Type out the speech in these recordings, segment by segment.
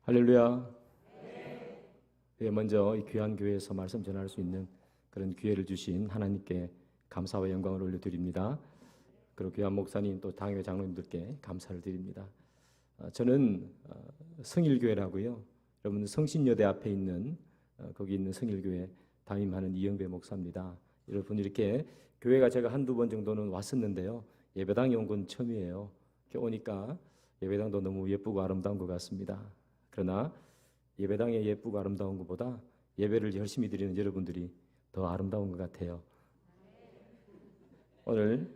할렐루야. 예, 먼저 이 귀한 교회에서 말씀 전할 수 있는 그런 기회를 주신 하나님께 감사와 영광을 올려드립니다. 그리고 귀한 목사님 또 당회 장로님들께 감사를 드립니다. 저는 성일교회라고요. 여러분 성신여대 앞에 있는 거기 있는 성일교회 담임하는 이영배 목사입니다. 여러분 이렇게 교회가 제가 한두 번 정도는 왔었는데요. 예배당에 온 건 처음이에요. 이렇게 오니까 예배당도 너무 예쁘고 아름다운 것 같습니다. 그러나 예배당에 예쁘고 아름다운 것보다 예배를 열심히 드리는 여러분들이 더 아름다운 것 같아요. 오늘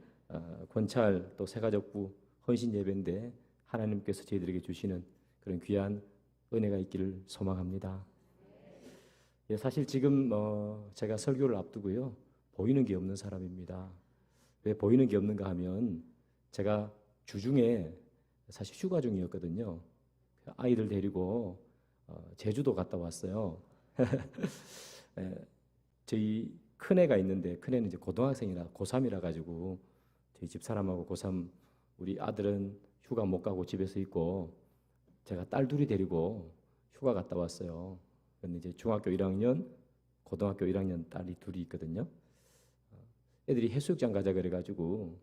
권찰 또 새가족부 헌신 예배인데 하나님께서 저희들에게 주시는 그런 귀한 은혜가 있기를 소망합니다. 예, 사실 지금 제가 설교를 앞두고요. 보이는 게 없는 사람입니다. 왜 보이는 게 없는가 하면 제가 주중에 사실 휴가 중이었거든요. 아이들 데리고 제주도 갔다 왔어요. 저희 큰애가 있는데 큰애는 이제 고등학생이라 고3이라 가지고 저희 집사람하고 고3 우리 아들은 휴가 못 가고 집에서 있고 제가 딸 둘이 데리고 휴가 갔다 왔어요. 근데 이제 중학교 1학년, 고등학교 1학년 딸이 둘이 있거든요. 애들이 해수욕장 가자 그래가지고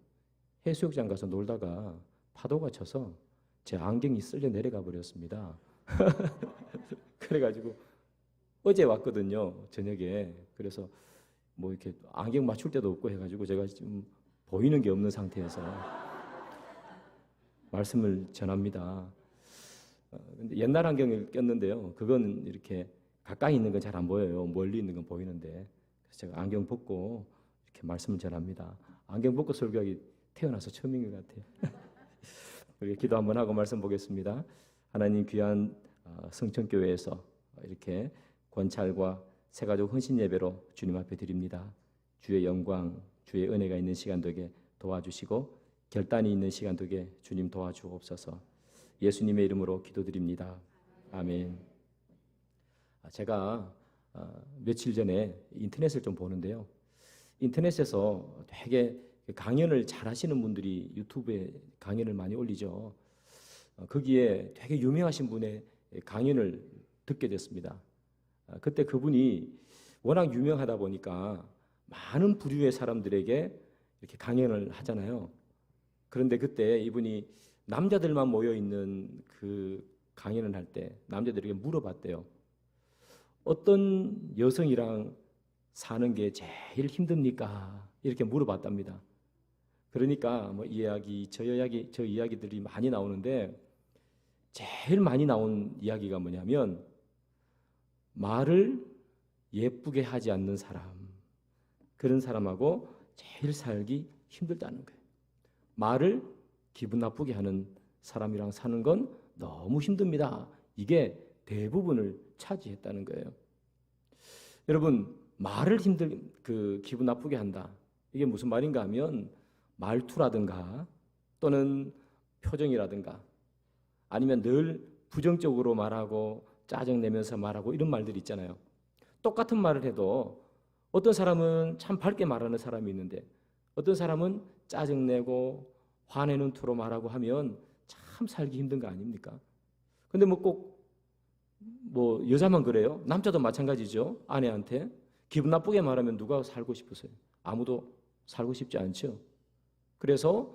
해수욕장 가서 놀다가 파도가 쳐서 제 안경이 쓸려 내려가 버렸습니다. 그래가지고 어제 왔거든요, 저녁에. 그래서 뭐 이렇게 안경 맞출 데도 없고 해가지고 제가 지금 보이는 게 없는 상태에서 말씀을 전합니다. 근데 옛날 안경을 꼈는데요. 그건 이렇게 가까이 있는 건 잘 안 보여요. 멀리 있는 건 보이는데. 그래서 제가 안경 벗고 이렇게 말씀을 전합니다. 안경 벗고 설교하기 태어나서 처음인 것 같아요. 우리 기도 한번 하고 말씀 보겠습니다. 하나님 귀한 성천교회에서 이렇게 권찰과 새가족 헌신 예배로 주님 앞에 드립니다. 주의 영광, 주의 은혜가 있는 시간 되게 도와주시고 결단이 있는 시간 되게 주님 도와주옵소서. 예수님의 이름으로 기도드립니다. 아멘. 제가 며칠 전에 인터넷을 좀 보는데요. 인터넷에서 되게 강연을 잘 하시는 분들이 유튜브에 강연을 많이 올리죠. 거기에 되게 유명하신 분의 강연을 듣게 됐습니다. 그때 그분이 워낙 유명하다 보니까 많은 부류의 사람들에게 이렇게 강연을 하잖아요. 그런데 그때 이분이 남자들만 모여 있는 그 강연을 할 때 남자들에게 물어봤대요. 어떤 여성이랑 사는 게 제일 힘듭니까? 이렇게 물어봤답니다. 그러니까 뭐 이야기, 저 이야기들이 많이 나오는데 제일 많이 나온 이야기가 뭐냐면 말을 예쁘게 하지 않는 사람, 그런 사람하고 제일 살기 힘들다는 거예요. 말을 기분 나쁘게 하는 사람이랑 사는 건 너무 힘듭니다. 이게 대부분을 차지했다는 거예요. 여러분, 말을 기분 나쁘게 한다. 이게 무슨 말인가 하면 말투라든가 또는 표정이라든가 아니면 늘 부정적으로 말하고 짜증내면서 말하고 이런 말들이 있잖아요. 똑같은 말을 해도 어떤 사람은 참 밝게 말하는 사람이 있는데 어떤 사람은 짜증내고 화내는 투로 말하고 하면 참 살기 힘든 거 아닙니까? 근데 뭐 꼭 여자만 그래요? 남자도 마찬가지죠. 아내한테 기분 나쁘게 말하면 누가 살고 싶으세요? 아무도 살고 싶지 않죠. 그래서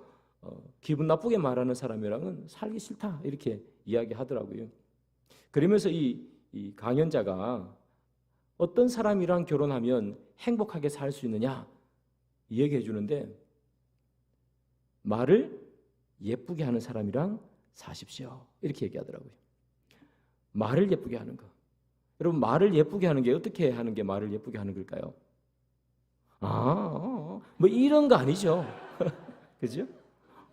기분 나쁘게 말하는 사람이랑은 살기 싫다 이렇게 이야기하더라고요. 그러면서 이 강연자가 어떤 사람이랑 결혼하면 행복하게 살 수 있느냐 이 얘기해 주는데 말을 예쁘게 하는 사람이랑 사십시오 이렇게 얘기하더라고요. 말을 예쁘게 하는 거. 여러분 말을 예쁘게 하는 게 어떻게 하는 게 말을 예쁘게 하는 걸까요? 뭐 이런 거 아니죠. 그죠?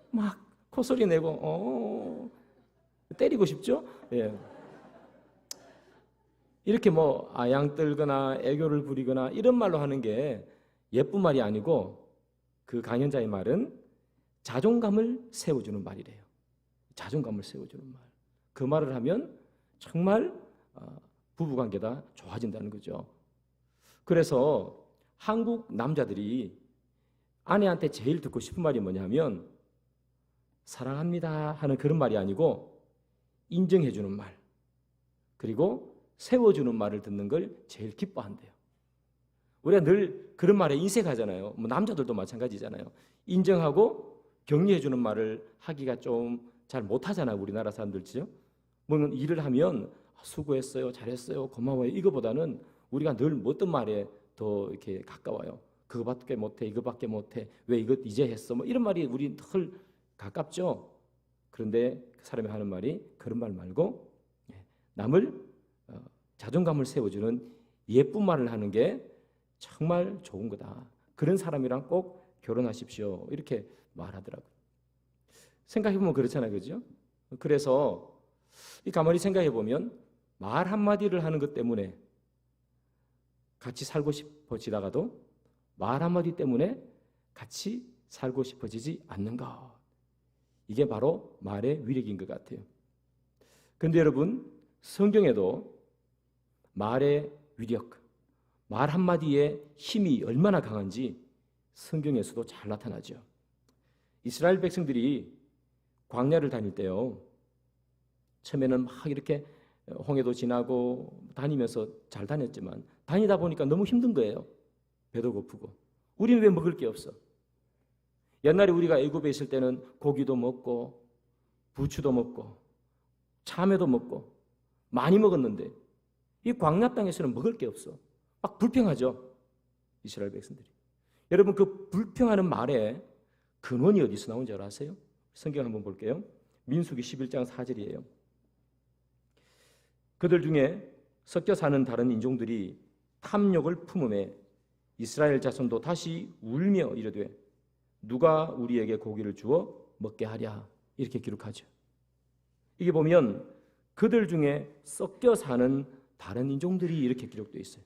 막 콧소리 내고 때리고 싶죠? 예. 이렇게 아양 떨거나 애교를 부리거나 이런 말로 하는 게 예쁜 말이 아니고 그 강연자의 말은 자존감을 세워주는 말이래요. 자존감을 세워주는 말. 그 말을 하면 정말 부부관계가 좋아진다는 거죠. 그래서 한국 남자들이 아내한테 제일 듣고 싶은 말이 뭐냐면 사랑합니다 하는 그런 말이 아니고 인정해주는 말, 그리고 세워주는 말을 듣는 걸 제일 기뻐한대요. 우리가 늘 그런 말에 인색하잖아요. 뭐 남자들도 마찬가지잖아요. 인정하고 격려해주는 말을 하기가 좀 잘 못하잖아요. 우리나라 사람들지요. 뭐 일을 하면 수고했어요, 잘했어요, 고마워요 이거보다는 우리가 늘 어떤 말에 더 이렇게 가까워요. 그거밖에 못해, 이거밖에 못해, 왜 이거 이제 했어, 뭐 이런 말이 우리 늘 가깝죠. 그런데 그 사람이 하는 말이 그런 말 말고 남을 자존감을 세워주는 예쁜 말을 하는 게 정말 좋은 거다. 그런 사람이랑 꼭 결혼하십시오. 이렇게 말하더라고요. 생각해보면 그렇잖아요. 그죠? 그래서 가만히 생각해보면 말 한마디를 하는 것 때문에 같이 살고 싶어지다가도 말 한마디 때문에 같이 살고 싶어지지 않는 것. 이게 바로 말의 위력인 것 같아요. 그런데 여러분, 성경에도 말의 위력, 말 한마디의 힘이 얼마나 강한지 성경에서도 잘 나타나죠. 이스라엘 백성들이 광야를 다닐 때요, 처음에는 막 이렇게 홍해도 지나고 다니면서 잘 다녔지만 다니다 보니까 너무 힘든 거예요. 배도 고프고. 우리는 왜 먹을 게 없어? 옛날에 우리가 애굽에 있을 때는 고기도 먹고 부추도 먹고 참외도 먹고 많이 먹었는데 이 광야 땅에서는 먹을 게 없어. 막 불평하죠. 이스라엘 백성들이. 여러분, 그 불평하는 말에 근원이 어디서 나온 줄 아세요? 성경 한번 볼게요. 민수기 11장 4절이에요. 그들 중에 섞여 사는 다른 인종들이 탐욕을 품음에 이스라엘 자손도 다시 울며 이르되 누가 우리에게 고기를 주어 먹게 하랴, 이렇게 기록하죠. 이게 보면 그들 중에 섞여 사는 다른 인종들이 이렇게 기록되어 있어요.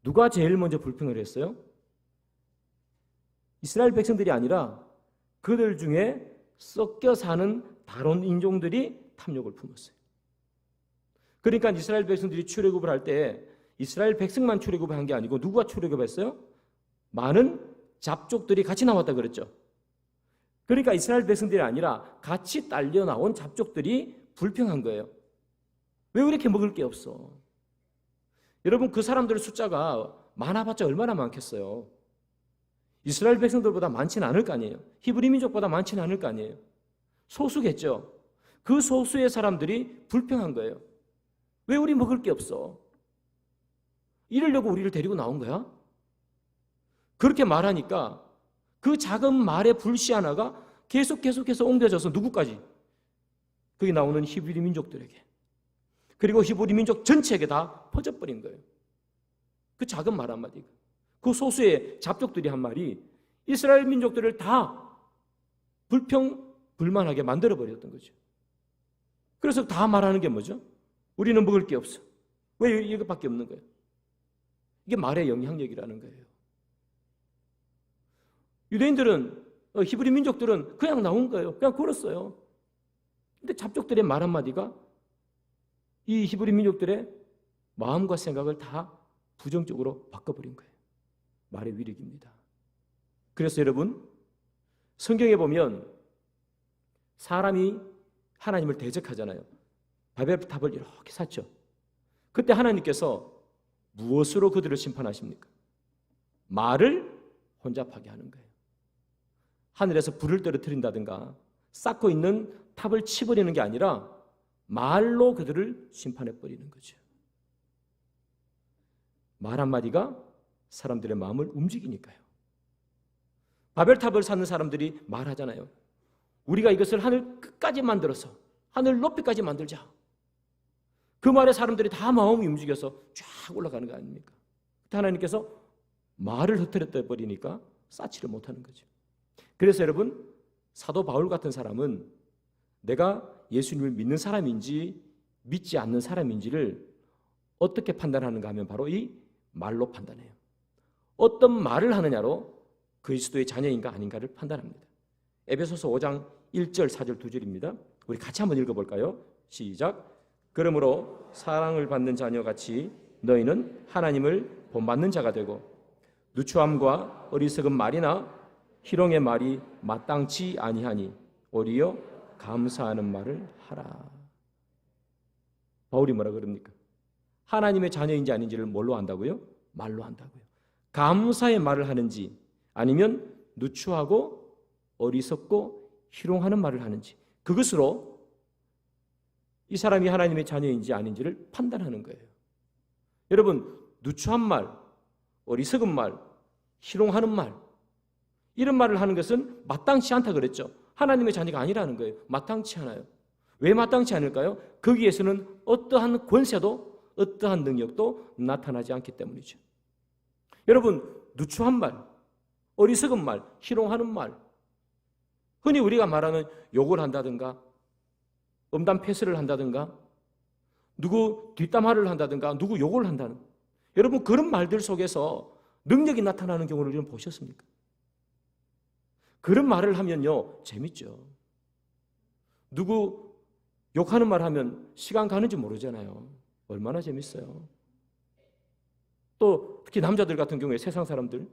누가 제일 먼저 불평을 했어요? 이스라엘 백성들이 아니라 그들 중에 섞여 사는 다른 인종들이 탐욕을 품었어요. 그러니까 이스라엘 백성들이 출애굽을 할 때 이스라엘 백성만 출애굽을 한 게 아니고 누가 출애굽했어요? 많은 잡족들이 같이 나왔다 그랬죠. 그러니까 이스라엘 백성들이 아니라 같이 딸려 나온 잡족들이 불평한 거예요. 왜 이렇게 먹을 게 없어? 여러분, 그 사람들의 숫자가 많아봤자 얼마나 많겠어요? 이스라엘 백성들보다 많지는 않을 거 아니에요. 히브리 민족보다 많지는 않을 거 아니에요. 소수겠죠. 그 소수의 사람들이 불평한 거예요. 왜 우리 먹을 게 없어? 이러려고 우리를 데리고 나온 거야? 그렇게 말하니까 그 작은 말의 불씨 하나가 계속해서 옮겨져서 누구까지? 거기 나오는 히브리 민족들에게, 그리고 히브리 민족 전체에게 다 퍼져버린 거예요. 그 작은 말 한마디가, 그 소수의 잡족들이 한 말이 이스라엘 민족들을 다 불평불만하게 만들어버렸던 거죠. 그래서 다 말하는 게 뭐죠? 우리는 먹을 게 없어. 왜 이것밖에 없는 거예요? 이게 말의 영향력이라는 거예요. 유대인들은, 히브리 민족들은 그냥 나온 거예요. 그냥 걸었어요. 근데 잡족들의 말 한마디가 이 히브리 민족들의 마음과 생각을 다 부정적으로 바꿔버린 거예요. 말의 위력입니다. 그래서 여러분, 성경에 보면 사람이 하나님을 대적하잖아요. 바벨탑을 이렇게 샀죠. 그때 하나님께서 무엇으로 그들을 심판하십니까? 말을 혼잡하게 하는 거예요. 하늘에서 불을 떨어뜨린다든가 쌓고 있는 탑을 치버리는 게 아니라 말로 그들을 심판해버리는 거죠. 말 한마디가 사람들의 마음을 움직이니까요. 바벨탑을 쌓는 사람들이 말하잖아요. 우리가 이것을 하늘 끝까지 만들어서 하늘 높이까지 만들자. 그 말에 사람들이 다 마음이 움직여서 쫙 올라가는 거 아닙니까? 그때 하나님께서 말을 흩어뜨려 버리니까 쌓지를 못하는 거죠. 그래서 여러분, 사도 바울 같은 사람은 내가 예수님을 믿는 사람인지 믿지 않는 사람인지를 어떻게 판단하는가 하면 바로 이 말로 판단해요. 어떤 말을 하느냐로 그리스도의 자녀인가 아닌가를 판단합니다. 에베소서 5장 1절 4절 2절입니다. 우리 같이 한번 읽어볼까요? 시작. 그러므로 사랑을 받는 자녀같이 너희는 하나님을 본받는 자가 되고 누추함과 어리석은 말이나 희롱의 말이 마땅치 아니하니 오히려 감사하는 말을 하라. 바울이 뭐라 그럽니까? 하나님의 자녀인지 아닌지를 뭘로 안다고요? 말로 안다고요. 감사의 말을 하는지 아니면 누추하고 어리석고 희롱하는 말을 하는지, 그것으로 이 사람이 하나님의 자녀인지 아닌지를 판단하는 거예요. 여러분, 누추한 말, 어리석은 말, 희롱하는 말, 이런 말을 하는 것은 마땅치 않다 그랬죠. 하나님의 자녀가 아니라는 거예요. 마땅치 않아요. 왜 마땅치 않을까요? 거기에서는 어떠한 권세도 어떠한 능력도 나타나지 않기 때문이죠. 여러분, 누추한 말, 어리석은 말, 희롱하는 말, 흔히 우리가 말하는 욕을 한다든가 음담 패스를 한다든가 누구 뒷담화를 한다든가 누구 욕을 한다는, 여러분 그런 말들 속에서 능력이 나타나는 경우를 좀 보셨습니까? 그런 말을 하면요 재밌죠. 누구 욕하는 말 하면 시간 가는지 모르잖아요. 얼마나 재밌어요. 또 특히 남자들 같은 경우에 세상 사람들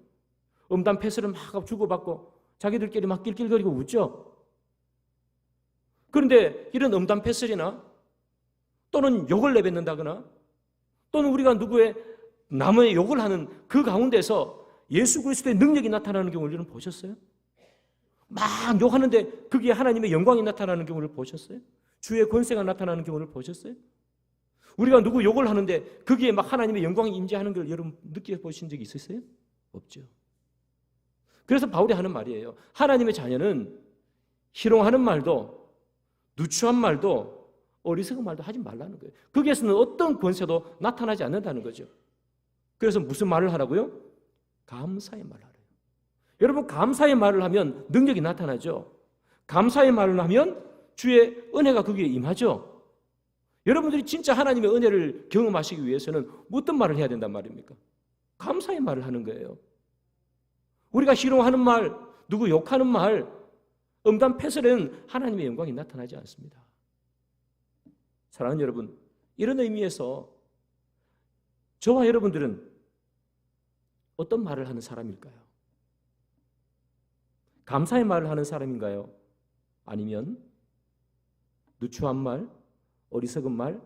음담 패스를 막 주고받고 자기들끼리 막 낄낄거리고 웃죠. 그런데 이런 음담 패스나 또는 욕을 내뱉는다거나 또는 우리가 누구의 남의 욕을 하는 그 가운데서 예수 그리스도의 능력이 나타나는 경우를 보셨어요? 막 욕하는데 거기에 하나님의 영광이 나타나는 경우를 보셨어요? 주의 권세가 나타나는 경우를 보셨어요? 우리가 누구 욕을 하는데 거기에 막 하나님의 영광이 임재하는 걸 여러분 느껴보신 적이 있으세요? 없죠. 그래서 바울이 하는 말이에요. 하나님의 자녀는 희롱하는 말도 누추한 말도 어리석은 말도 하지 말라는 거예요. 거기에서는 어떤 권세도 나타나지 않는다는 거죠. 그래서 무슨 말을 하라고요? 감사의 말을 하래요. 여러분 감사의 말을 하면 능력이 나타나죠. 감사의 말을 하면 주의 은혜가 거기에 임하죠. 여러분들이 진짜 하나님의 은혜를 경험하시기 위해서는 어떤 말을 해야 된단 말입니까? 감사의 말을 하는 거예요. 우리가 희롱하는 말, 누구 욕하는 말, 음담 패설에는 하나님의 영광이 나타나지 않습니다. 사랑하는 여러분, 이런 의미에서 저와 여러분들은 어떤 말을 하는 사람일까요? 감사의 말을 하는 사람인가요? 아니면 누추한 말, 어리석은 말,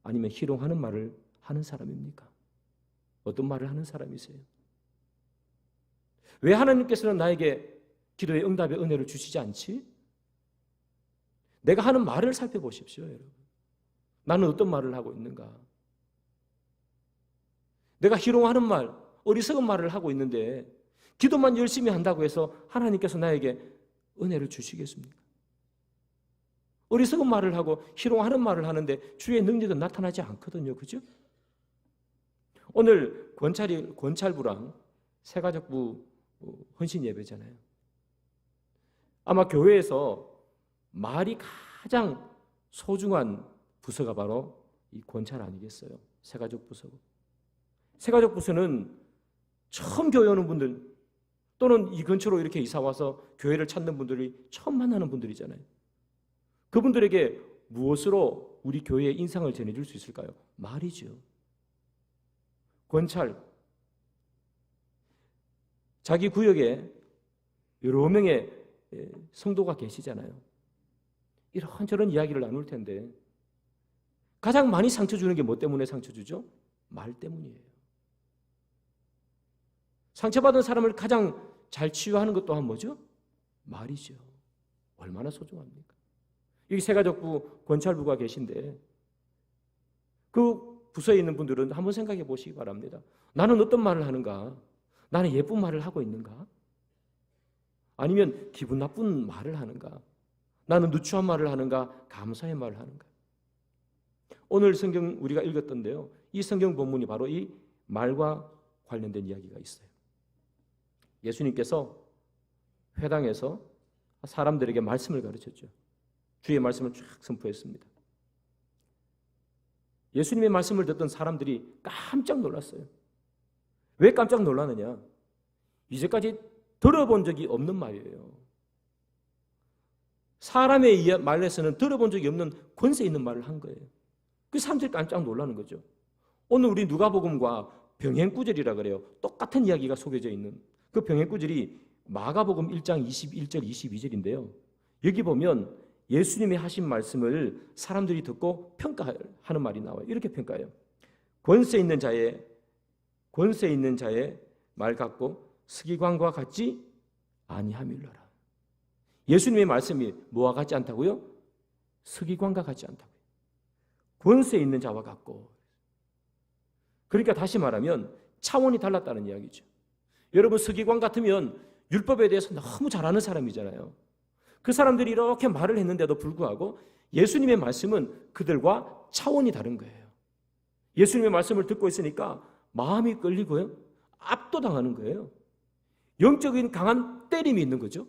아니면 희롱하는 말을 하는 사람입니까? 어떤 말을 하는 사람이세요? 왜 하나님께서는 나에게 기도의 응답의 은혜를 주시지 않지? 내가 하는 말을 살펴보십시오, 여러분. 나는 어떤 말을 하고 있는가? 내가 희롱하는 말, 어리석은 말을 하고 있는데 기도만 열심히 한다고 해서 하나님께서 나에게 은혜를 주시겠습니까? 어리석은 말을 하고 희롱하는 말을 하는데 주의 능력은 나타나지 않거든요. 그죠? 오늘 권찰부랑 새가족부 헌신 예배잖아요. 아마 교회에서 말이 가장 소중한 부서가 바로 이 권찰 아니겠어요? 새가족 부서고. 새가족 부서는 처음 교회 오는 분들 또는 이 근처로 이렇게 이사 와서 교회를 찾는 분들이 처음 만나는 분들이잖아요. 그분들에게 무엇으로 우리 교회의 인상을 전해줄 수 있을까요? 말이죠. 권찰. 자기 구역에 여러 명의 성도가 계시잖아요. 이런저런 이야기를 나눌 텐데 가장 많이 상처 주는 게 뭐 때문에 상처 주죠? 말 때문이에요. 상처받은 사람을 가장 잘 치유하는 것 또한 뭐죠? 말이죠. 얼마나 소중합니까? 여기 새가족부 권찰부가 계신데 그 부서에 있는 분들은 한번 생각해 보시기 바랍니다. 나는 어떤 말을 하는가? 나는 예쁜 말을 하고 있는가? 아니면 기분 나쁜 말을 하는가? 나는 누추한 말을 하는가? 감사의 말을 하는가? 오늘 성경 우리가 읽었던데요. 이 성경 본문이 바로 이 말과 관련된 이야기가 있어요. 예수님께서 회당에서 사람들에게 말씀을 가르쳤죠. 주의 말씀을 쫙 선포했습니다. 예수님의 말씀을 듣던 사람들이 깜짝 놀랐어요. 왜 깜짝 놀라느냐? 이제까지 들어본 적이 없는 말이에요. 사람의 말에서는 들어본 적이 없는 권세 있는 말을 한 거예요. 그 사람들이 깜짝 놀라는 거죠. 오늘 우리 누가복음과 병행구절이라 그래요. 똑같은 이야기가 속여져 있는 그 병행구절이 마가복음 1장 21절 22절인데요. 여기 보면 예수님이 하신 말씀을 사람들이 듣고 평가하는 말이 나와요. 이렇게 평가해요. 권세 있는 자의 말 같고 서기관과 같지 아니함일러라. 예수님의 말씀이 뭐와 같지 않다고요? 서기관과 같지 않다고요. 권세 있는 자와 같고. 그러니까 다시 말하면 차원이 달랐다는 이야기죠. 여러분, 서기관 같으면 율법에 대해서 너무 잘 아는 사람이잖아요. 그 사람들이 이렇게 말을 했는데도 불구하고 예수님의 말씀은 그들과 차원이 다른 거예요. 예수님의 말씀을 듣고 있으니까 마음이 끌리고요, 압도당하는 거예요. 영적인 강한 때림이 있는 거죠.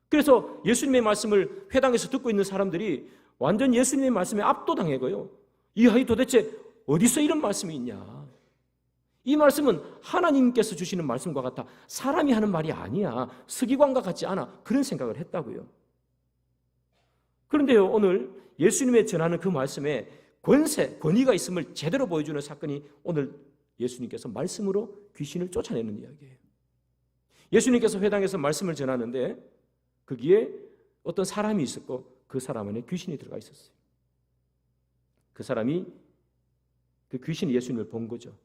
그래서 예수님의 말씀을 회당에서 듣고 있는 사람들이 완전 예수님의 말씀에 압도당하고요, 이 아이 도대체 어디서 이런 말씀이 있냐, 이 말씀은 하나님께서 주시는 말씀과 같아 사람이 하는 말이 아니야, 서기관과 같지 않아, 그런 생각을 했다고요. 그런데요, 오늘 예수님의 전하는 그 말씀에 권위가 있음을 제대로 보여주는 사건이 오늘 예수님께서 말씀으로 귀신을 쫓아내는 이야기예요. 예수님께서 회당에서 말씀을 전하는데 거기에 어떤 사람이 있었고 그 사람 안에 귀신이 들어가 있었어요. 그 귀신이 예수님을 본 거죠.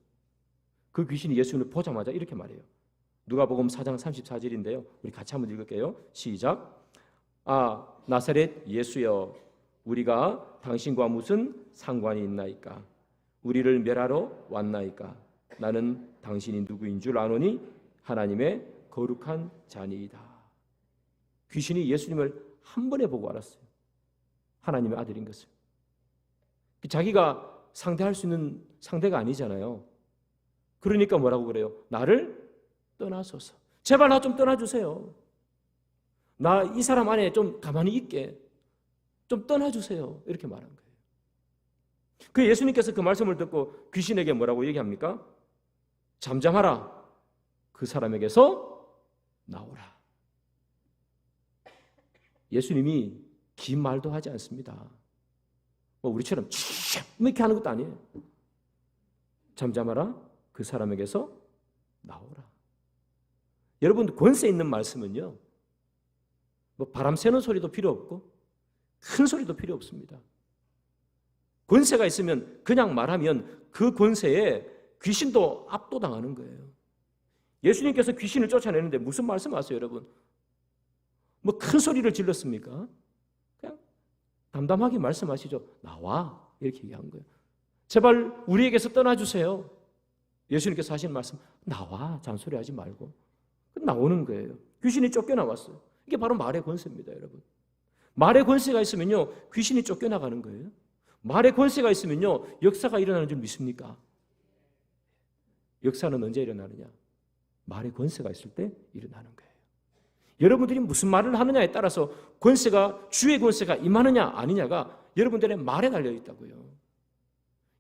그 귀신이 예수님을 보자마자 이렇게 말해요. 누가복음 4장 34절인데요. 우리 같이 한번 읽을게요. 시작. 아, 나사렛 예수여, 우리가 당신과 무슨 상관이 있나이까? 우리를 멸하러 왔나이까? 나는 당신이 누구인 줄 아노니 하나님의 거룩한 자니이다. 귀신이 예수님을 한 번에 보고 알았어요. 하나님의 아들인 것을. 자기가 상대할 수 있는 상대가 아니잖아요. 그러니까 뭐라고 그래요? 나를 떠나소서. 제발 나 좀 떠나주세요. 나 이 사람 안에 좀 가만히 있게 좀 떠나주세요. 이렇게 말한 거예요. 그 예수님께서 그 말씀을 듣고 귀신에게 뭐라고 얘기합니까? 잠잠하라. 그 사람에게서 나오라. 예수님이 긴 말도 하지 않습니다. 뭐 우리처럼 이렇게 하는 것도 아니에요. 잠잠하라. 그 사람에게서 나오라. 여러분, 권세 있는 말씀은요, 뭐 바람 새는 소리도 필요 없고 큰 소리도 필요 없습니다. 권세가 있으면 그냥 말하면 그 권세에 귀신도 압도당하는 거예요. 예수님께서 귀신을 쫓아내는데 무슨 말씀하세요, 여러분? 뭐 큰 소리를 질렀습니까? 그냥 담담하게 말씀하시죠. 나와. 이렇게 얘기한 거예요. 제발 우리에게서 떠나주세요. 예수님께서 하신 말씀, 나와. 잔소리하지 말고. 나오는 거예요. 귀신이 쫓겨나왔어요. 이게 바로 말의 권세입니다, 여러분. 말의 권세가 있으면요, 귀신이 쫓겨나가는 거예요. 말의 권세가 있으면요, 역사가 일어나는 줄 믿습니까? 역사는 언제 일어나느냐? 말의 권세가 있을 때 일어나는 거예요. 여러분들이 무슨 말을 하느냐에 따라서 주의 권세가 임하느냐 아니냐가 여러분들의 말에 달려 있다고요.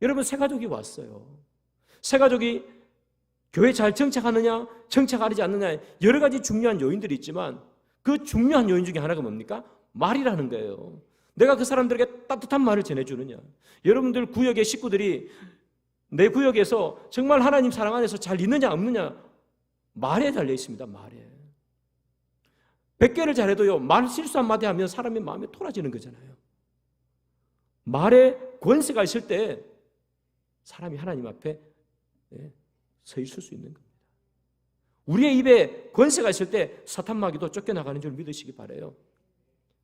여러분, 새 가족이 왔어요. 새 가족이 교회 잘 정착하느냐 정착하지 않느냐, 여러 가지 중요한 요인들이 있지만 그 중요한 요인 중에 하나가 뭡니까? 말이라는 거예요. 내가 그 사람들에게 따뜻한 말을 전해주느냐. 여러분들 구역의 식구들이 내 구역에서 정말 하나님 사랑 안에서 잘 있느냐 없느냐, 말에 달려 있습니다. 말에. 100개를 잘해도요, 말 실수 한마디 하면 사람의 마음이 토라지는 거잖아요. 말에 권세가 있을 때 사람이 하나님 앞에 서 있을 수 있는 겁니다. 우리의 입에 권세가 있을 때 사탄 마귀도 쫓겨나가는 줄 믿으시기 바라요.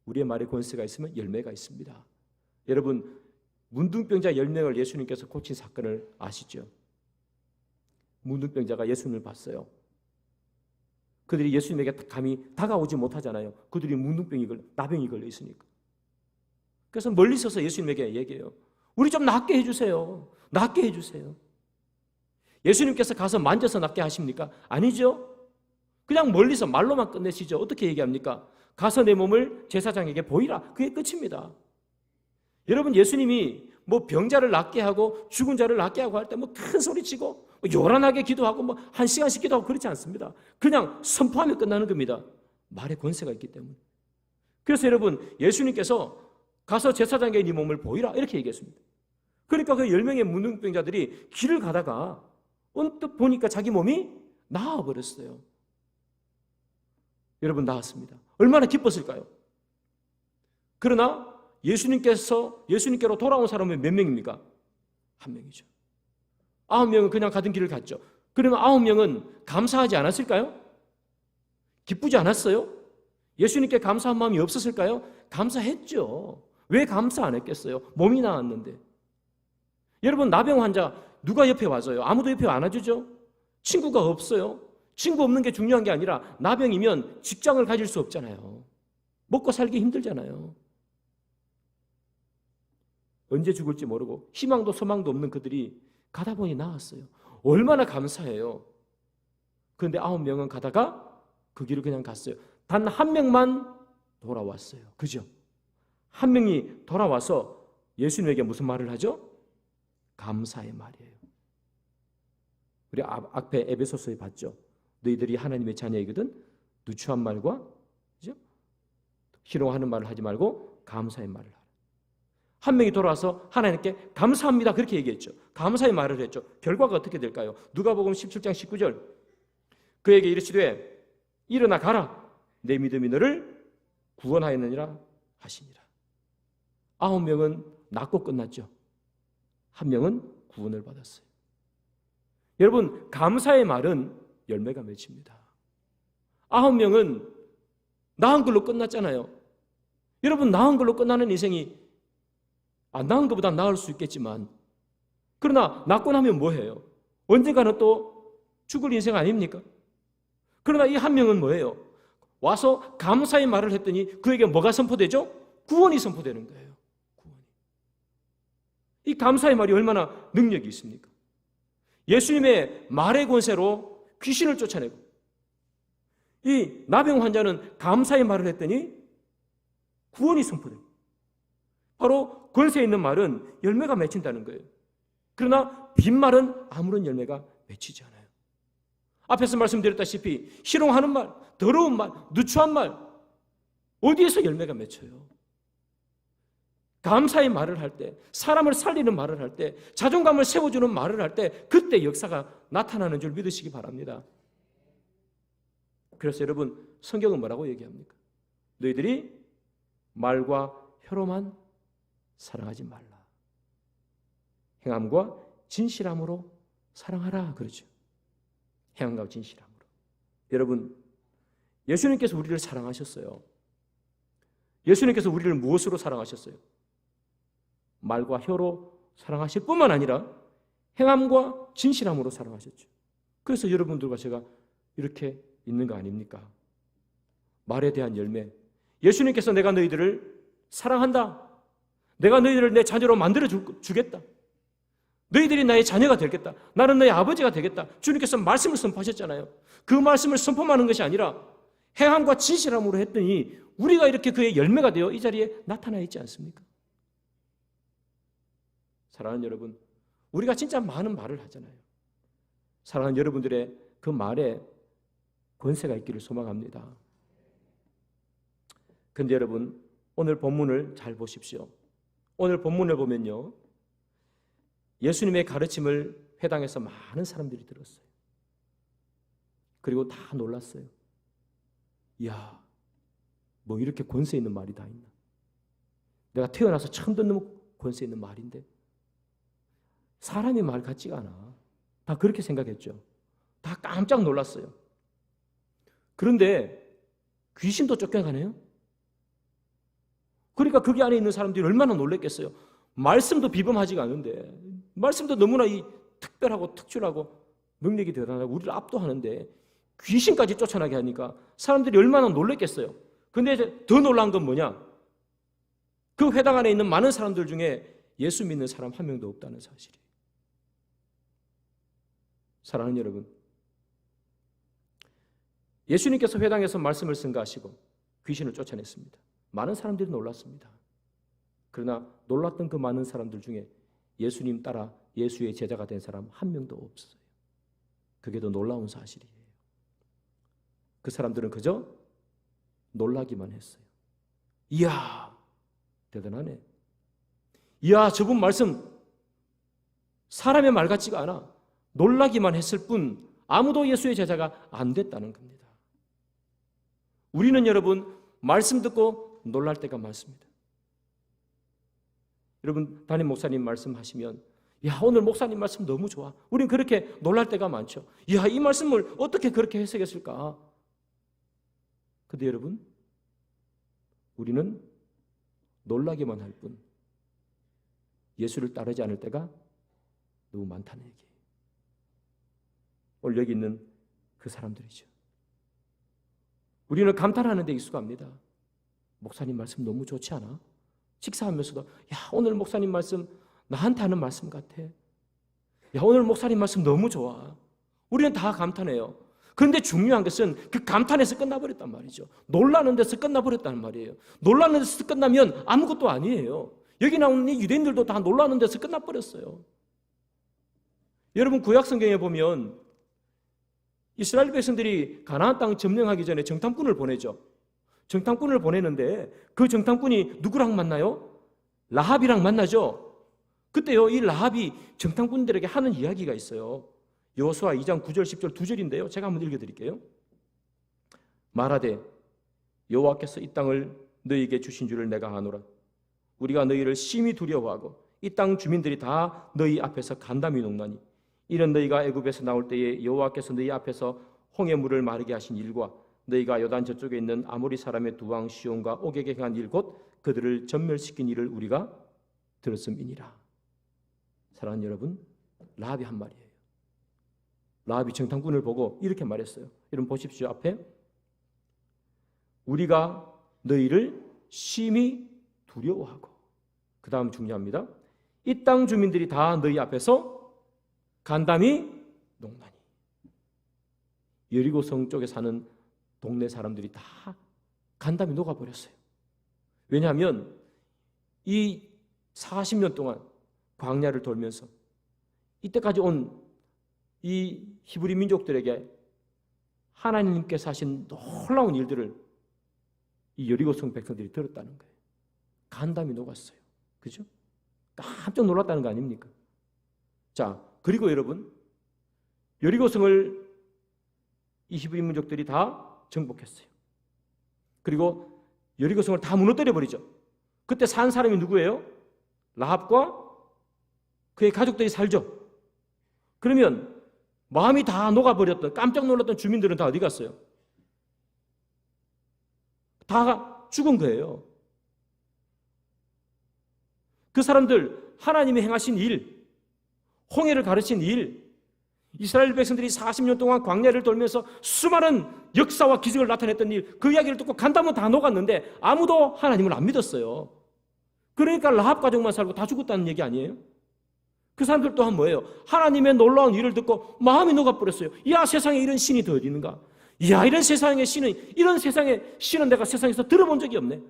우리의 말에 권세가 있으면 열매가 있습니다. 여러분, 문둥병자 10명을 예수님께서 고친 사건을 아시죠? 문둥병자가 예수님을 봤어요. 그들이 예수님에게 감히 다가오지 못하잖아요. 그들이 나병이 걸려 있으니까. 그래서 멀리 서서 예수님에게 얘기해요. 우리 좀 낫게 해주세요. 낫게 해주세요. 예수님께서 가서 만져서 낫게 하십니까? 아니죠. 그냥 멀리서 말로만 끝내시죠. 어떻게 얘기합니까? 가서 내 몸을 제사장에게 보이라. 그게 끝입니다. 여러분, 예수님이 뭐 병자를 낫게 하고 죽은 자를 낫게 하고 할 때 뭐 큰 소리치고 요란하게 기도하고 뭐 1시간씩 기도하고 그렇지 않습니다. 그냥 선포하면 끝나는 겁니다. 말에 권세가 있기 때문에. 그래서 여러분, 예수님께서 가서 제사장에게 네 몸을 보이라 이렇게 얘기했습니다. 그러니까 그 10명의 문둥병자들이 길을 가다가 언뜻 보니까 자기 몸이 나아버렸어요. 여러분, 나았습니다. 얼마나 기뻤을까요? 그러나 예수님께로 돌아온 사람은 몇 명입니까? 한 명이죠. 9명은 그냥 가던 길을 갔죠. 그러면 9명은 감사하지 않았을까요? 기쁘지 않았어요? 예수님께 감사한 마음이 없었을까요? 감사했죠. 왜 감사 안 했겠어요? 몸이 나았는데. 여러분, 나병 환자 누가 옆에 와줘요? 아무도 옆에 안 와주죠? 친구가 없어요. 친구 없는 게 중요한 게 아니라 나병이면 직장을 가질 수 없잖아요. 먹고 살기 힘들잖아요. 언제 죽을지 모르고 희망도 소망도 없는 그들이 가다 보니 나았어요. 얼마나 감사해요. 그런데 9명은 가다가 그 길을 그냥 갔어요. 단 한 명만 돌아왔어요. 그죠? 한 명이 돌아와서 예수님에게 무슨 말을 하죠? 감사의 말이에요. 우리 앞에 에베소서에 봤죠? 너희들이 하나님의 자녀이거든 누추한 말과 그죠? 희롱하는 말을 하지 말고 감사의 말을 하라. 한 명이 돌아와서 하나님께 감사합니다 그렇게 얘기했죠. 감사의 말을 했죠. 결과가 어떻게 될까요? 누가복음 17장 19절 그에게 이르시되 일어나 가라 내 믿음이 너를 구원하였느니라 하시니라. 9명은 낫고 끝났죠. 한 명은 구원을 받았어요. 여러분, 감사의 말은 열매가 맺힙니다. 9명은 나은 걸로 끝났잖아요. 여러분, 나은 걸로 끝나는 인생이 안 나은 것보다 나을 수 있겠지만 그러나 낫고 나면 뭐해요? 언젠가는 또 죽을 인생 아닙니까? 그러나 이 한 명은 뭐예요? 와서 감사의 말을 했더니 그에게 뭐가 선포되죠? 구원이 선포되는 거예요. 구원이. 이 감사의 말이 얼마나 능력이 있습니까? 예수님의 말의 권세로 귀신을 쫓아내고 이 나병 환자는 감사의 말을 했더니 구원이 선포되고 바로 권세 있는 말은 열매가 맺힌다는 거예요. 그러나 빈말은 아무런 열매가 맺히지 않아요. 앞에서 말씀드렸다시피 희롱하는 말, 더러운 말, 누추한 말 어디에서 열매가 맺혀요? 감사의 말을 할 때, 사람을 살리는 말을 할 때, 자존감을 세워주는 말을 할 때 그때 역사가 나타나는 줄 믿으시기 바랍니다. 그래서 여러분 성경은 뭐라고 얘기합니까? 너희들이 말과 혀로만 사랑하지 말라. 행함과 진실함으로 사랑하라 그러죠. 행함과 진실함으로. 여러분, 예수님께서 우리를 사랑하셨어요. 예수님께서 우리를 무엇으로 사랑하셨어요? 말과 혀로 사랑하실 뿐만 아니라 행함과 진실함으로 사랑하셨죠. 그래서 여러분들과 제가 이렇게 있는 거 아닙니까? 말에 대한 열매. 예수님께서 내가 너희들을 사랑한다. 내가 너희들을 내 자녀로 만들어 주겠다. 너희들이 나의 자녀가 되겠다. 나는 너의 아버지가 되겠다. 주님께서 말씀을 선포하셨잖아요. 그 말씀을 선포하는 것이 아니라 행함과 진실함으로 했더니 우리가 이렇게 그의 열매가 되어 이 자리에 나타나 있지 않습니까? 사랑하는 여러분, 우리가 진짜 많은 말을 하잖아요. 사랑하는 여러분들의 그 말에 권세가 있기를 소망합니다. 그런데 여러분, 오늘 본문을 잘 보십시오. 오늘 본문을 보면요, 예수님의 가르침을 회당에서 많은 사람들이 들었어요. 그리고 다 놀랐어요. 이야, 뭐 이렇게 권세 있는 말이 다 있나? 내가 태어나서 처음 듣는 권세 있는 말인데 사람의 말 같지가 않아. 다 그렇게 생각했죠. 다 깜짝 놀랐어요. 그런데 귀신도 쫓겨가네요. 그러니까 거기 안에 있는 사람들이 얼마나 놀랐겠어요. 말씀도 비범하지가 않은데, 말씀도 너무나 이 특별하고 특출하고 능력이 대단하고 우리를 압도하는데 귀신까지 쫓아나게 하니까 사람들이 얼마나 놀랐겠어요. 근데 이제 더 놀란 건 뭐냐? 그 회당 안에 있는 많은 사람들 중에 예수 믿는 사람 한 명도 없다는 사실이에요. 사랑하는 여러분, 예수님께서 회당에서 말씀을 승가하시고 귀신을 쫓아냈습니다. 많은 사람들이 놀랐습니다. 그러나 놀랐던 그 많은 사람들 중에 예수님 따라 예수의 제자가 된 사람 한 명도 없어요. 그게 더 놀라운 사실이에요. 그 사람들은 그저 놀라기만 했어요. 이야, 대단하네. 이야, 저분 말씀 사람의 말 같지가 않아. 놀라기만 했을 뿐 아무도 예수의 제자가 안 됐다는 겁니다. 우리는 여러분 말씀 듣고 놀랄 때가 많습니다. 여러분 담임 목사님 말씀하시면 야 오늘 목사님 말씀 너무 좋아. 우린 그렇게 놀랄 때가 많죠. 야 이 말씀을 어떻게 그렇게 해석했을까? 근데 여러분 우리는 놀라기만 할 뿐 예수를 따르지 않을 때가 너무 많다는 얘기예요. 오늘 여기 있는 그 사람들이죠. 우리는 감탄하는 데 익숙합니다. 목사님 말씀 너무 좋지 않아? 식사하면서도 야 오늘 목사님 말씀 나한테 하는 말씀 같아. 야 오늘 목사님 말씀 너무 좋아. 우리는 다 감탄해요. 그런데 중요한 것은 그 감탄에서 끝나버렸단 말이죠. 놀라는 데서 끝나버렸다는 말이에요. 놀라는 데서 끝나면 아무것도 아니에요. 여기 나오는 이 유대인들도 다 놀라는 데서 끝나버렸어요. 여러분 구약 성경에 보면 이스라엘 백성들이 가나안 땅 점령하기 전에 정탐꾼을 보내죠. 정탐꾼을 보내는데 그 정탐꾼이 누구랑 만나요? 라합이랑 만나죠. 그때요 이 라합이 정탐꾼들에게 하는 이야기가 있어요. 여호수아 2장 9절 10절 두 절인데요. 제가 한번 읽어드릴게요. 말하되 여호와께서 이 땅을 너희에게 주신 줄을 내가 아노라. 우리가 너희를 심히 두려워하고 이 땅 주민들이 다 너희 앞에서 간담이 녹나니 이는 너희가 애굽에서 나올 때에 여호와께서 너희 앞에서 홍해 물을 마르게 하신 일과 너희가 요단 저쪽에 있는 아모리 사람의 두 왕 시온과 옥에게 행한 일 곧 그들을 전멸시킨 일을 우리가 들었음이니라. 사랑하는 여러분, 라합이 한 말이에요. 라합이 정탐꾼을 보고 이렇게 말했어요. 여러분 보십시오. 앞에 우리가 너희를 심히 두려워하고 그 다음 중요합니다. 이 땅 주민들이 다 너희 앞에서 간담이 녹나니. 여리고성 쪽에 사는 동네 사람들이 다 간담이 녹아버렸어요. 왜냐하면 이 40년 동안 광야를 돌면서 이때까지 온 이 히브리 민족들에게 하나님께서 하신 놀라운 일들을 이 여리고성 백성들이 들었다는 거예요. 간담이 녹았어요. 그죠? 깜짝 놀랐다는 거 아닙니까? 자, 그리고 여러분 여리고성을 이 히브리 민족들이 다 정복했어요. 그리고 여리고성을 다 무너뜨려 버리죠. 그때 산 사람이 누구예요? 라합과 그의 가족들이 살죠. 그러면 마음이 다 녹아버렸던 깜짝 놀랐던 주민들은 다 어디 갔어요? 다 죽은 거예요. 그 사람들 하나님이 행하신 일, 홍해를 가르친 일, 이스라엘 백성들이 40년 동안 광야를 돌면서 수많은 역사와 기적을 나타냈던 일, 그 이야기를 듣고 간담은 다 녹았는데 아무도 하나님을 안 믿었어요. 그러니까 라합 가족만 살고 다 죽었다는 얘기 아니에요? 그 사람들 또한 뭐예요? 하나님의 놀라운 일을 듣고 마음이 녹아버렸어요. 야, 세상에 이런 신이 더 어디 있는가? 야, 이런 세상의 신은 내가 세상에서 들어본 적이 없네.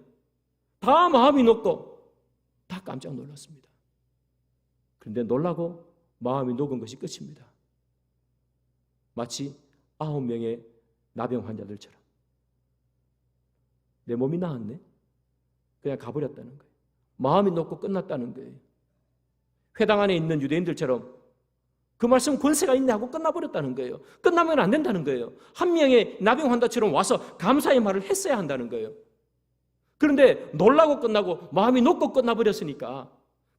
다 마음이 녹고 다 깜짝 놀랐습니다. 그런데 놀라고 마음이 녹은 것이 끝입니다. 마치 9명의 나병 환자들처럼 내 몸이 나았네? 그냥 가버렸다는 거예요. 마음이 녹고 끝났다는 거예요. 회당 안에 있는 유대인들처럼 그 말씀 권세가 있네 하고 끝나버렸다는 거예요. 끝나면 안 된다는 거예요. 한 명의 나병 환자처럼 와서 감사의 말을 했어야 한다는 거예요. 그런데 놀라고 끝나고 마음이 녹고 끝나버렸으니까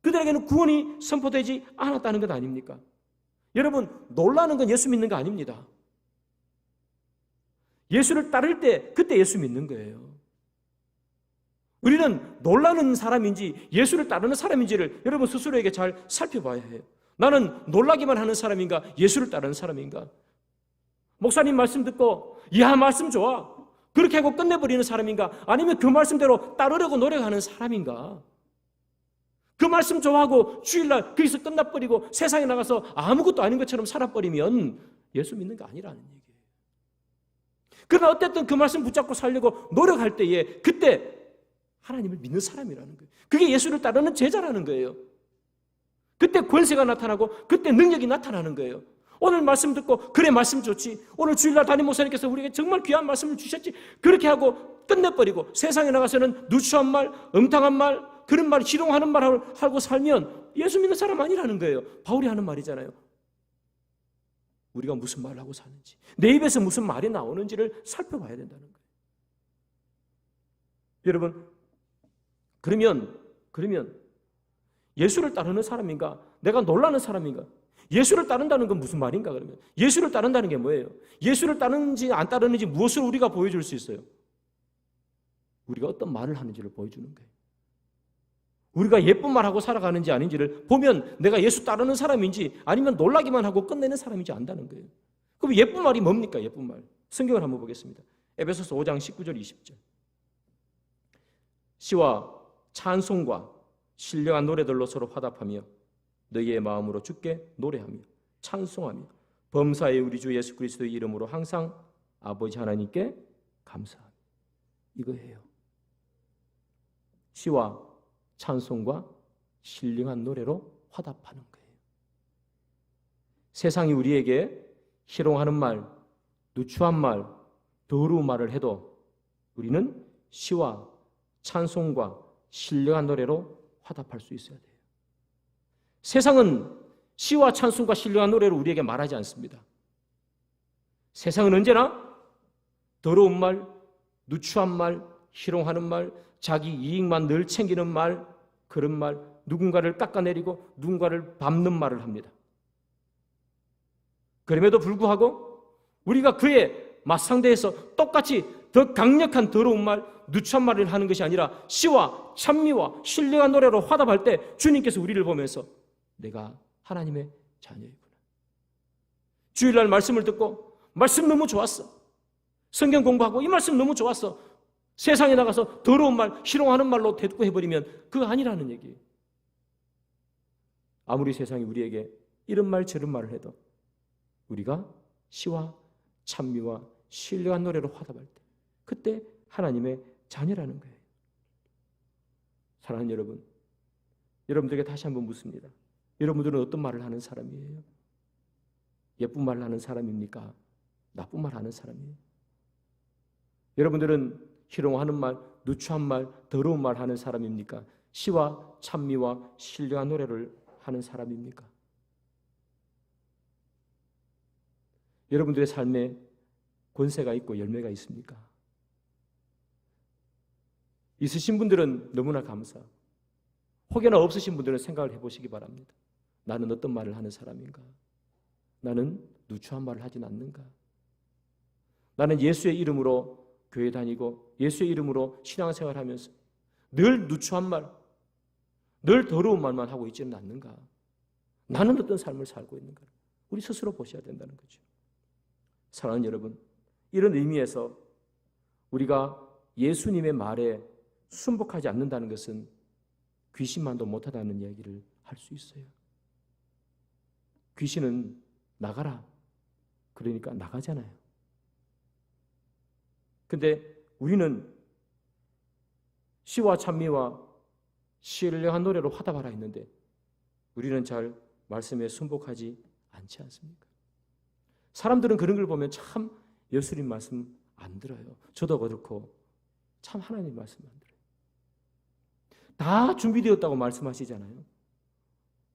그들에게는 구원이 선포되지 않았다는 것 아닙니까? 여러분, 놀라는 건 예수 믿는 거 아닙니다. 예수를 따를 때 그때 예수 믿는 거예요. 우리는 놀라는 사람인지 예수를 따르는 사람인지를 여러분 스스로에게 잘 살펴봐야 해요. 나는 놀라기만 하는 사람인가? 예수를 따르는 사람인가? 목사님 말씀 듣고 야 말씀 좋아 그렇게 하고 끝내버리는 사람인가? 아니면 그 말씀대로 따르려고 노력하는 사람인가? 그 말씀 좋아하고 주일날 거기서 끝나버리고 세상에 나가서 아무것도 아닌 것처럼 살아버리면 예수 믿는 거 아니라는 얘기예요. 그러나 어쨌든 그 말씀 붙잡고 살려고 노력할 때에 그때 하나님을 믿는 사람이라는 거예요. 그게 예수를 따르는 제자라는 거예요. 그때 권세가 나타나고 그때 능력이 나타나는 거예요. 오늘 말씀 듣고 그래 말씀 좋지. 오늘 주일날 담임 목사님께서 우리에게 정말 귀한 말씀을 주셨지. 그렇게 하고 끝내버리고 세상에 나가서는 누추한 말, 음탕한 말, 그런 말, 희롱하는 말을 하고 살면 예수 믿는 사람 아니라는 거예요. 바울이 하는 말이잖아요. 우리가 무슨 말을 하고 사는지, 내 입에서 무슨 말이 나오는지를 살펴봐야 된다는 거예요. 여러분, 그러면 예수를 따르는 사람인가? 내가 놀라는 사람인가? 예수를 따른다는 건 무슨 말인가 그러면? 예수를 따른다는 게 뭐예요? 예수를 따르는지 안 따르는지 무엇을 우리가 보여줄 수 있어요? 우리가 어떤 말을 하는지를 보여주는 거예요. 우리가 예쁜 말하고 살아가는지 아닌지를 보면 내가 예수 따르는 사람인지 아니면 놀라기만 하고 끝내는 사람인지 안다는 거예요. 그럼 예쁜 말이 뭡니까? 예쁜 말. 성경을 한번 보겠습니다. 에베소서 5장 19절 20절. 시와 찬송과 신령한 노래들로 서로 화답하며 너희의 마음으로 주께 노래하며 찬송하며 범사의 우리 주 예수 그리스도의 이름으로 항상 아버지 하나님께 감사하며. 이거예요. 시와 찬송과 신령한 노래로 화답하는 거예요. 세상이 우리에게 희롱하는 말, 누추한 말, 더러운 말을 해도 우리는 시와 찬송과 신령한 노래로 화답할 수 있어야 돼요. 세상은 시와 찬송과 신령한 노래를 우리에게 말하지 않습니다. 세상은 언제나 더러운 말, 누추한 말, 희롱하는 말, 자기 이익만 늘 챙기는 말, 그런 말, 누군가를 깎아내리고 누군가를 밟는 말을 합니다. 그럼에도 불구하고 우리가 그의 맞상대해서 똑같이 더 강력한 더러운 말, 누추한 말을 하는 것이 아니라 시와 찬미와 신령한 노래로 화답할 때 주님께서 우리를 보면서 내가 하나님의 자녀이구나. 주일날 말씀을 듣고 말씀 너무 좋았어. 성경 공부하고 이 말씀 너무 좋았어. 세상에 나가서 더러운 말, 희롱하는 말로 대꾸해버리면 그거 아니라는 얘기예요. 아무리 세상이 우리에게 이런 말 저런 말을 해도 우리가 시와 찬미와 신령한 노래로 화답할 때 그때 하나님의 자녀라는 거예요. 사랑하는 여러분, 여러분들에게 다시 한번 묻습니다. 여러분들은 어떤 말을 하는 사람이에요? 예쁜 말을 하는 사람입니까? 나쁜 말 하는 사람이에요? 여러분들은 희롱하는 말, 누추한 말, 더러운 말 하는 사람입니까? 시와 찬미와 신령한 노래를 하는 사람입니까? 여러분들의 삶에 권세가 있고 열매가 있습니까? 있으신 분들은 너무나 감사. 혹여나 없으신 분들은 생각을 해보시기 바랍니다. 나는 어떤 말을 하는 사람인가? 나는 누추한 말을 하진 않는가? 나는 예수의 이름으로 교회 다니고 예수의 이름으로 신앙생활하면서 늘 누추한 말, 늘 더러운 말만 하고 있지는 않는가? 나는 어떤 삶을 살고 있는가? 우리 스스로 보셔야 된다는 거죠. 사랑하는 여러분, 이런 의미에서 우리가 예수님의 말에 순복하지 않는다는 것은 귀신만도 못하다는 이야기를 할 수 있어요. 귀신은 나가라. 그러니까 나가잖아요. 근데 우리는 시와 찬미와 신령한 노래로 화답하라 했는데 우리는 잘 말씀에 순복하지 않지 않습니까? 사람들은 그런 걸 보면 참 예수님 말씀 안 들어요. 저도 그렇고 참 하나님 말씀 안 들어요. 다 준비되었다고 말씀하시잖아요.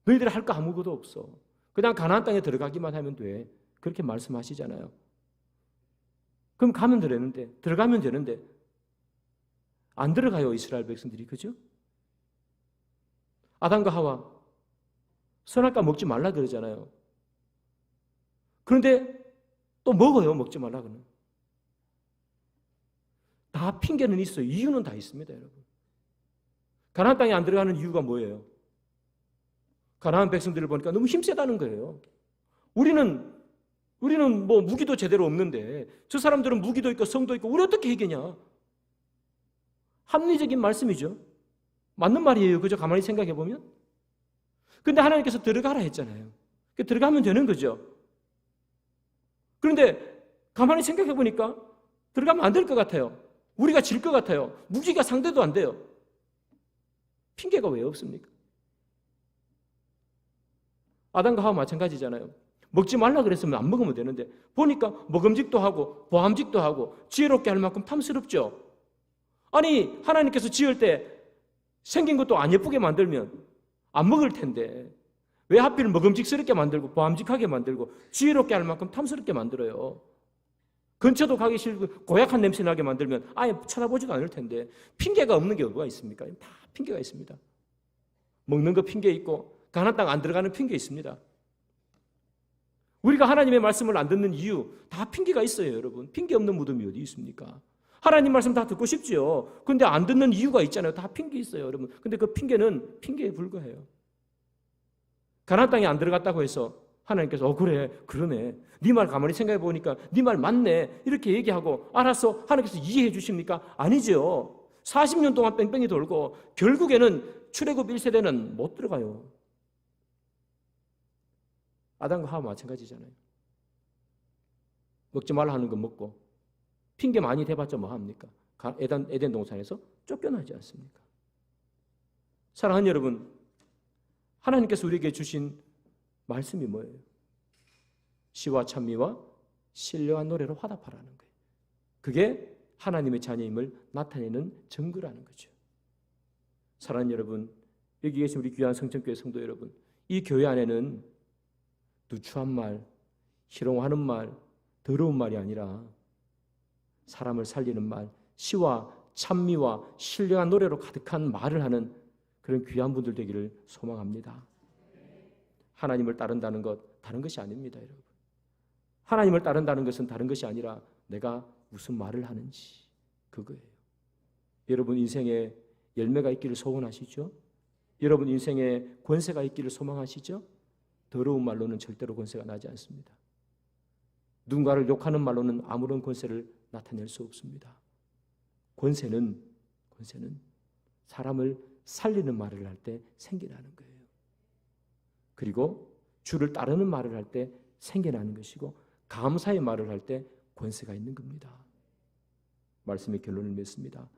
너희들이 할 거 아무것도 없어. 그냥 가나안 땅에 들어가기만 하면 돼. 그렇게 말씀하시잖아요. 그럼 가면 되는데, 들어가면 되는데 안 들어가요, 이스라엘 백성들이. 그죠? 아담과 하와 선악과 먹지 말라 그러잖아요. 그런데 또 먹어요, 먹지 말라 그러면. 다 핑계는 있어요. 이유는 다 있습니다, 여러분. 가나안 땅에 안 들어가는 이유가 뭐예요? 가나안 백성들을 보니까 너무 힘세다는 거예요. 우리는 뭐 무기도 제대로 없는데 저 사람들은 무기도 있고 성도 있고 우리 어떻게 해결냐? 합리적인 말씀이죠. 맞는 말이에요. 그죠? 가만히 생각해 보면. 근데 하나님께서 들어가라 했잖아요. 들어가면 되는 거죠. 그런데 가만히 생각해 보니까 들어가면 안 될 것 같아요. 우리가 질 것 같아요. 무기가 상대도 안 돼요. 핑계가 왜 없습니까? 아담과 하와 마찬가지잖아요. 먹지 말라 그랬으면 안 먹으면 되는데 보니까 먹음직도 하고 보암직도 하고 지혜롭게 할 만큼 탐스럽죠. 아니 하나님께서 지을 때 생긴 것도 안 예쁘게 만들면 안 먹을 텐데 왜 하필 먹음직스럽게 만들고 보암직하게 만들고 지혜롭게 할 만큼 탐스럽게 만들어요. 근처도 가기 싫고 고약한 냄새 나게 만들면 아예 쳐다보지도 않을 텐데 핑계가 없는 게 뭐가 있습니까? 다 핑계가 있습니다. 먹는 거 핑계 있고 가나안 땅 안 들어가는 핑계 있습니다. 우리가 하나님의 말씀을 안 듣는 이유 다 핑계가 있어요, 여러분. 핑계 없는 무덤이 어디 있습니까? 하나님 말씀 다 듣고 싶지요. 그런데 안 듣는 이유가 있잖아요. 다 핑계 있어요, 여러분. 근데 그 핑계는 핑계에 불과해요. 가나안 땅에 안 들어갔다고 해서 하나님께서 그래, 그러네. 네 말 가만히 생각해 보니까 네 말 맞네. 이렇게 얘기하고 알았어. 하나님께서 이해해 주십니까? 아니죠. 40년 동안 뺑뺑이 돌고 결국에는 출애굽 1세대는 못 들어가요. 아담과 하와 마찬가지잖아요. 먹지 말라 하는 거 먹고 핑계 많이 대봤자 뭐 합니까? 에덴 동산에서 쫓겨나지 않습니까? 사랑하는 여러분, 하나님께서 우리에게 주신 말씀이 뭐예요? 시와 찬미와 신령한 노래로 화답하라는 거예요. 그게 하나님의 자녀임을 나타내는 증거라는 거죠. 사랑하는 여러분, 여기 계신 우리 귀한 성천교회 성도 여러분, 이 교회 안에는 누추한 말, 희롱하는 말, 더러운 말이 아니라 사람을 살리는 말, 시와 찬미와 신령한 노래로 가득한 말을 하는 그런 귀한 분들 되기를 소망합니다. 하나님을 따른다는 것 다른 것이 아닙니다, 여러분. 하나님을 따른다는 것은 다른 것이 아니라 내가 무슨 말을 하는지 그거예요. 여러분 인생에 열매가 있기를 소원하시죠? 여러분 인생에 권세가 있기를 소망하시죠? 더러운 말로는 절대로 권세가 나지 않습니다. 누군가를 욕하는 말로는 아무런 권세를 나타낼 수 없습니다. 권세는 사람을 살리는 말을 할 때 생겨나는 거예요. 그리고 주를 따르는 말을 할 때 생겨나는 것이고 감사의 말을 할 때 권세가 있는 겁니다. 말씀의 결론을 맺습니다.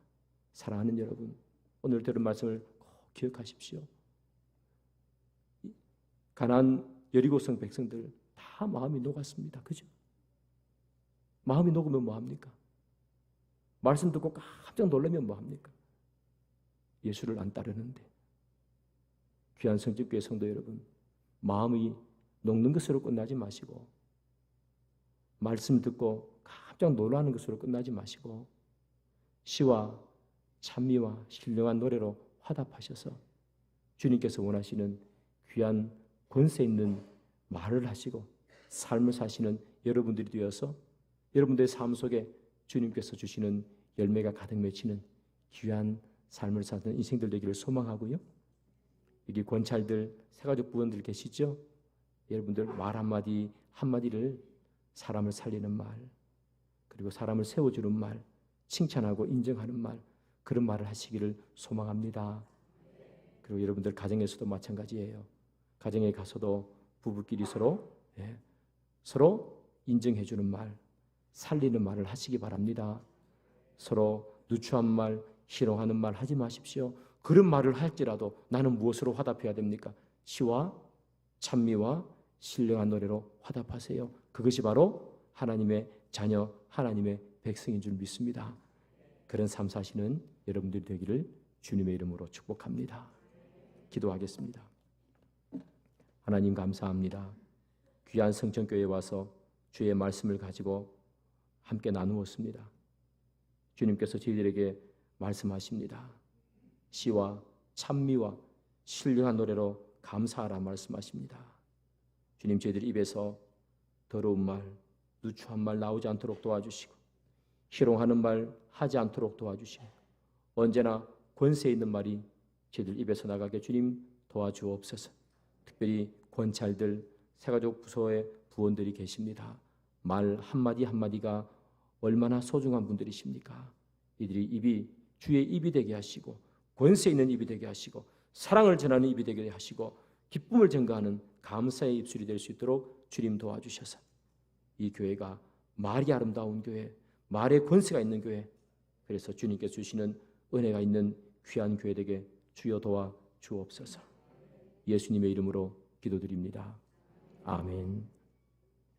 사랑하는 여러분, 오늘 들은 말씀을 꼭 기억하십시오. 가나안 여리고성 백성들 다 마음이 녹았습니다. 그죠? 마음이 녹으면 뭐합니까? 말씀 듣고 깜짝 놀라면 뭐합니까? 예수를 안 따르는데. 귀한 성집교회 성도 여러분, 마음이 녹는 것으로 끝나지 마시고 말씀 듣고 깜짝 놀라는 것으로 끝나지 마시고 시와 찬미와 신령한 노래로 화답하셔서 주님께서 원하시는 귀한 권세 있는 말을 하시고 삶을 사시는 여러분들이 되어서 여러분들의 삶 속에 주님께서 주시는 열매가 가득 맺히는 귀한 삶을 사는 인생들 되기를 소망하고요. 여기 권찰들, 새가족 부원들 계시죠? 여러분들 말 한마디 한마디를 사람을 살리는 말, 그리고 사람을 세워주는 말, 칭찬하고 인정하는 말, 그런 말을 하시기를 소망합니다. 그리고 여러분들 가정에서도 마찬가지예요. 가정에 가서도 부부끼리 서로 인정해주는 말, 살리는 말을 하시기 바랍니다. 서로 누추한 말, 희롱하는 말 하지 마십시오. 그런 말을 할지라도 나는 무엇으로 화답해야 됩니까? 시와 찬미와 신령한 노래로 화답하세요. 그것이 바로 하나님의 자녀, 하나님의 백성인 줄 믿습니다. 그런 삶 사시는 여러분들이 되기를 주님의 이름으로 축복합니다. 기도하겠습니다. 하나님 감사합니다. 귀한 성천교회에 와서 주의 말씀을 가지고 함께 나누었습니다. 주님께서 저희들에게 말씀하십니다. 시와 찬미와 신령한 노래로 감사하라 말씀하십니다. 주님, 저희들 입에서 더러운 말, 누추한 말 나오지 않도록 도와주시고 희롱하는 말 하지 않도록 도와주시고 언제나 권세 있는 말이 저희들 입에서 나가게 주님 도와주옵소서. 특별히 권찰들, 새가족 부서의 부원들이 계십니다. 말 한마디 한마디가 얼마나 소중한 분들이십니까? 이들이 입이 주의 입이 되게 하시고 권세 있는 입이 되게 하시고 사랑을 전하는 입이 되게 하시고 기쁨을 증가하는 감사의 입술이 될 수 있도록 주님 도와주셔서 이 교회가 말이 아름다운 교회, 말의 권세가 있는 교회, 그래서 주님께서 주시는 은혜가 있는 귀한 교회 되게 주여 도와 주옵소서. 예수님의 이름으로 기도드립니다. 아멘.